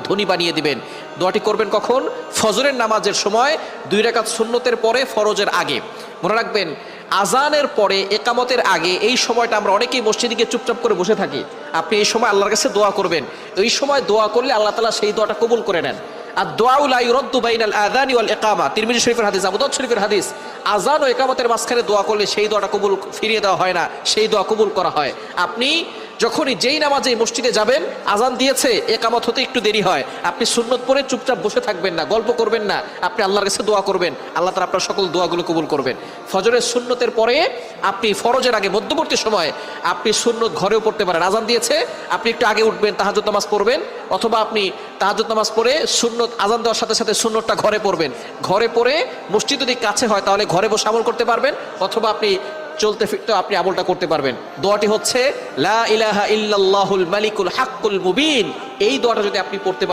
ধনী বানিয়ে দিবেন। দোয়াটি করবেন কখন? ফজরের নামাজের সময় 2 রাকাত সুন্নতের পরে, ফরজের আগে। মনে রাখবেন, আজানের পরে, একামতের আগে এই সময়টা আমরা অনেকেই মসজিদে গিয়ে চুপচাপ করে বসে থাকি। আপনি এই সময় আল্লাহর কাছে দোয়া করবেন। এই সময় দোয়া করলে আল্লাহ তাআলা সেই দোয়াটা কবুল করে নেন। আর দোয়া লা ইউরাদ্দু বাইনাল আযানি ওয়াল ইকামা, তিরমিজি শরীফের হাদিস, আবু দাউদ শরীফের হাদিস। আজান ও ইকামতের মাঝখানে দোয়া করলে সেই দোয়াটা কবুল ফিরিয়ে দেওয়া হয় না, সেই দোয়া কবুল করা হয়। আপনি যখনই যেই নামাজে মসজিদে যাবেন, আজান দিয়েছে, একামত হতে একটু দেরি হয়, আপনি সুন্নত পড়ে চুপচাপ বসে থাকবেন না, গল্প করবেন না, আপনি আল্লাহর কাছে দোয়া করবেন। আল্লাহ তাআলা আপনার সকল দোয়াগুলো কবুল করবেন। ফজরের সুন্নতের পরে আপনি ফরজের আগে মধ্যবর্তী সময় আপনি সুন্নত ঘরেও পড়তে পারেন। আজান দিয়েছে, আপনি একটু আগে উঠবেন, তাহাজ্জুদ নামাজ পড়বেন, অথবা আপনি তাহাজ্জুদ নামাজ পড়ে সুন্নত আজান দেওয়ার সাথে সাথে সুন্নতটা ঘরে পড়বেন। ঘরে পড়ে মসজিদ যদি কাছে হয় তাহলে ঘরে বসে আমল করতে পারবেন, অথবা আপনি চলতে ফিরতে আপনি আমলটা করতে পারবেন। দোয়াটি হচ্ছে লা ইলাহা ইল্লাল্লাহুল মালিকুল হাক্কুল মুবিন। এই দোয়াটা যদি আপনি পড়তে